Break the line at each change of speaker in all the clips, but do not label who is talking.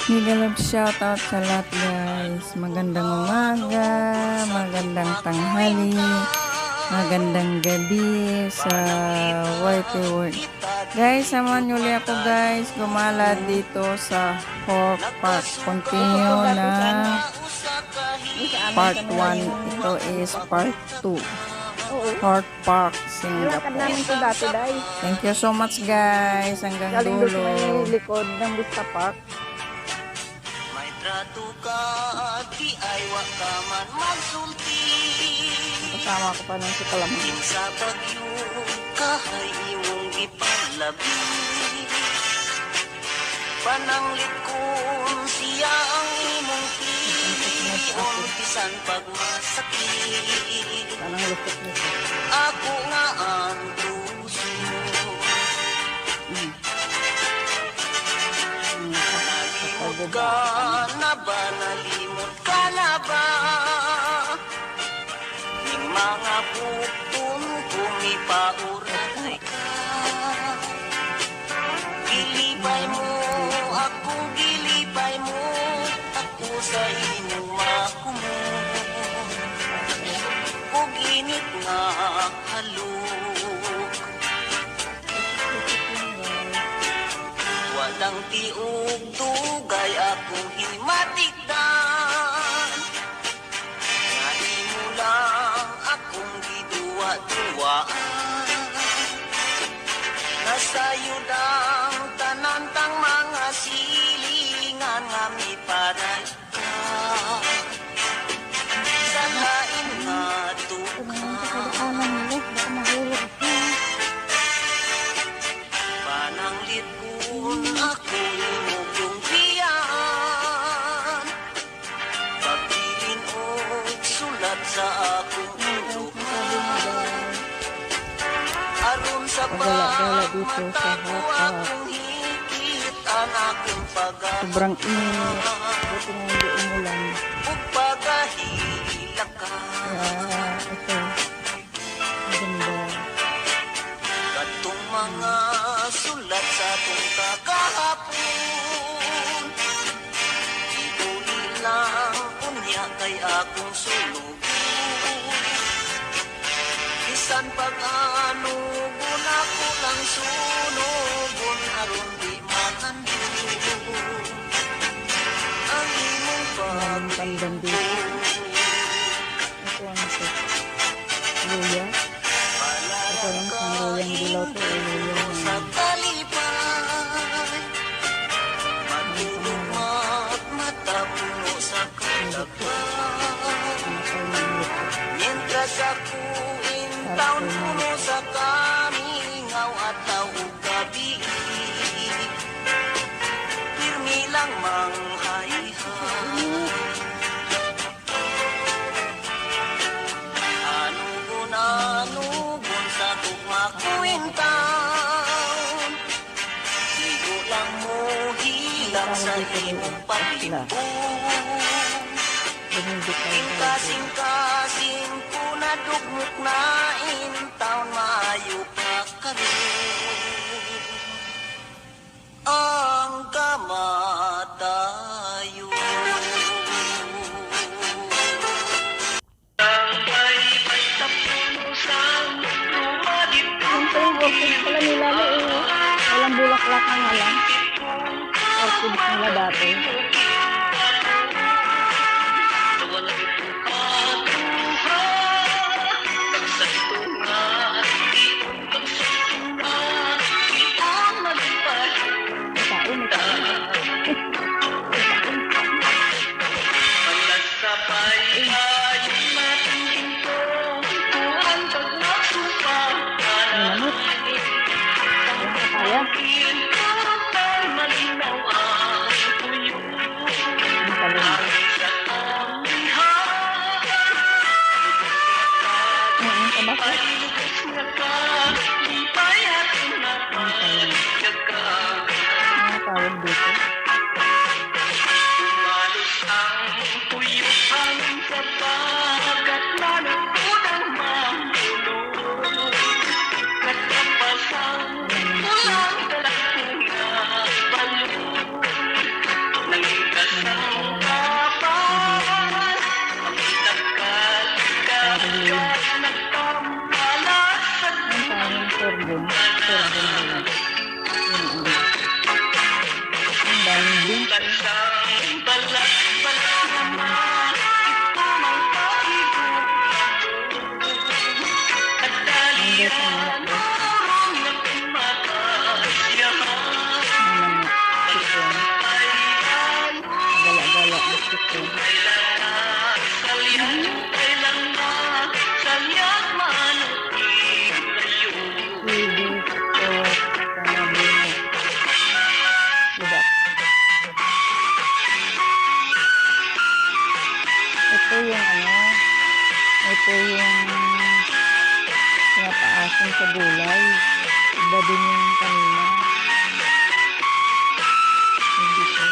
Mega love shoutout sa lahat guys. Magandang umaga, magandang tanghali, magandang gabi sa YT World. Guys, samahan nyo ulit ako guys. Gumala dito sa Hork Park. Continue na part 1. Ito is part 2. Hork Park, Singapore. Thank you so much guys. Hanggang dulo.
Likod ng Vista Park.
Trato ka at di ay ka man magsulti.
Kasama ko pa nung si Kalamang.
Sa bagyo kahay imong ipalabi. Pananglit kung siya ang imong piyon. Bisan pagmasakit. Ako nga ang puso. Nalimot ka na ba? Nalimot ka na ba? Ni mga bukton kumipauray ka. Gilipay mo, akong gilipay mo. Ako sa imong makumo. Kung init nga halog. Walang tiog dugay akong himatikdan. Nga imo lang akong giduwa-duwaan. Nasayo ang tanantang mga silingan nga miparay ka. Sa lain nga tukan. Pananglit kun ako imong yung biyan. Pagbilin o sulat sa akong ulo. Aron sa pagmata ko akong higit ang akong pag-ahit.
Sobrang init. Buti nga hindi umulan.
Ug pagahila ka.
Ito. Maganda.
Katong mga sulat sa atong kakahapon. Ituloy lang unya kay akong sulog. Bisan pag-anugon ako lang sunugon aron di makandun. Ang imong
Tandang dito. Ito ang ito. Luya. Ito lang sa luyang dilaw to. Luya
sa talipay. Matulog mata puno sa kalapay. Mientras ako taon puno sa kamingaw at ug gabi. Pirmi lang manghayhay. Anugon sa tugma kuwintaon. Igo lang mo hilang sa imong paglibong. Kasing-kasing ko na dugmok na taon maayo pa karon. Ang kamatayo.
Ito yung orchid pala nila walang bulaklak na nga lang. Orchid nila dati.
natin. Hindi ko panabino. Diba? Ito yung ito yung pinapaasin sa gulay. Iba din yung kanina. Hindi ko.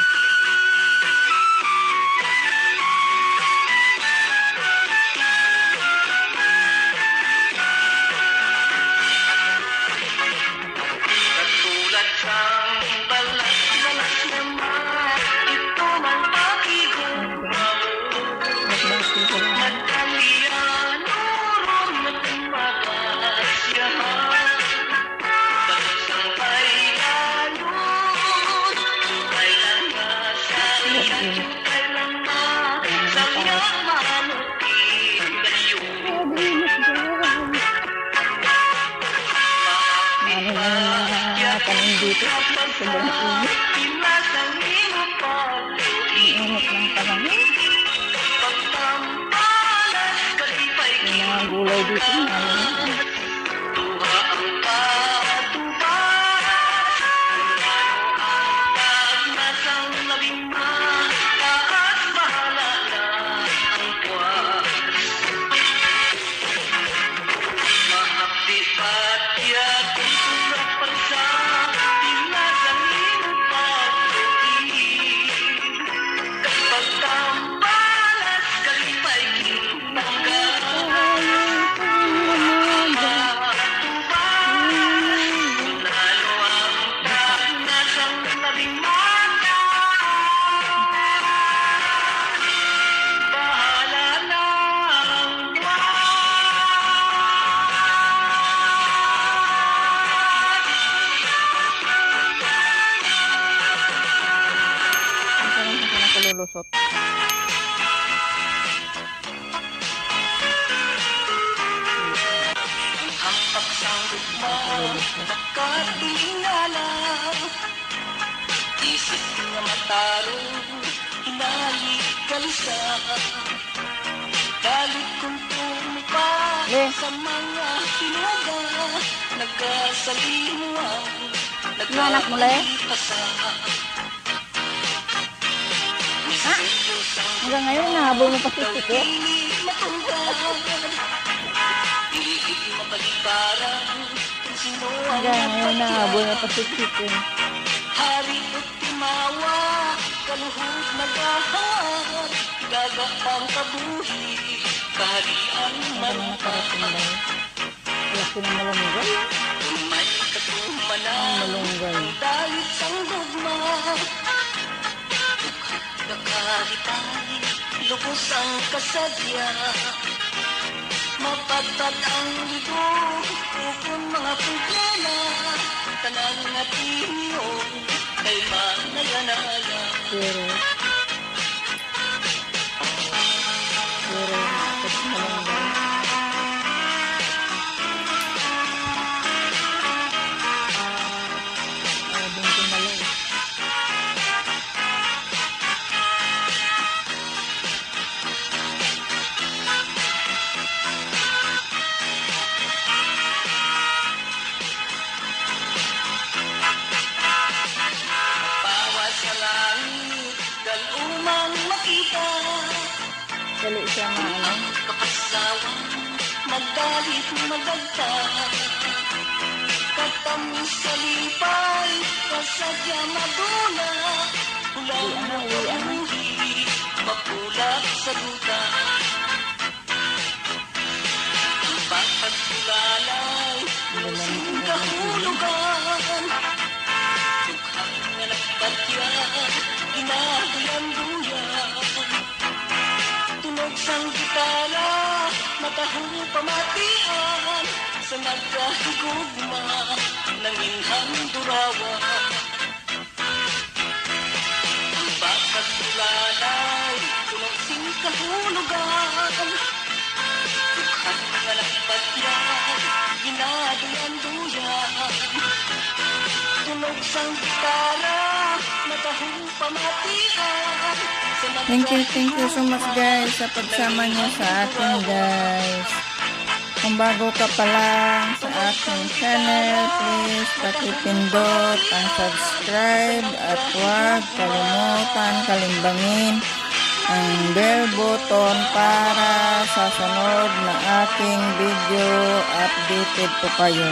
Katulad sang balas-balas naman, ito man pakigumaw.
Nagbati ko lang.
Magkalian, urong magmagasyahan. Balasang kailanod, kailan nga salihan, kailan nga salihan manutin gayon.
Ano na yung mga tanim dito? Sobrang init. Ang init ng panahon. Yung mga gulay dito, ano lulusot.
Ang pagsanggot mo, nakatingala. Isip nga matarong, hinalikalisa. Galit kong tumika sa mga pinuga. Nagkasalimuang,
Anak mo, Le? Hanggang ngayon, nahabol mo pa si Tito. Hanggang ngayon, nahabol mo pa si Tito.
Hari at timawa, kaluhod nagahawad, gagapang kabuhi, kaharian
Ano na nakarating
man.
daw? Laki ng malunggay.
May katumana,
Ang malunggay.
dalit sang dugma. Nakahitan, lubos ang kasadya. Mapatad ang libog, upon mga problema. Tanang nga tiniyong, kay manayanaya.
Pero nakapit sa malunggay. Doon tumalaw.
Bawas sa langit, dalumang makita.
Dali siya
Kapasawang, magalit magagta. Katamis sa lipay, kasadya madula. Ulang mabuhi, mapulak sa duta. Bakit tulalay, lusing kahulugan. Tukhang nga nagpatyan, ginagayan-duyan. Tunog sang gitara, matahong pamatian. Sa nagkahigugma, nanginghang durawan. Ang bakat tulalay, tunog sing kahulugan. Tukhang nga nagpatyan, ginagayan-duyan. Tunog sang gitara, Matahong pamatian
Thank you so much guys sa pagsama niyo sa akin guys. Kung bago ka pa lang sa aking channel, please pakipindot ang subscribe at huwag kalimutan kalimbangin ang bell button para sa sunod na aking video updated po kayo.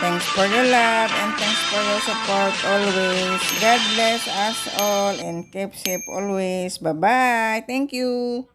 Thanks for your love and thanks for your support always. God bless us all and keep safe always. Bye-bye. Thank you.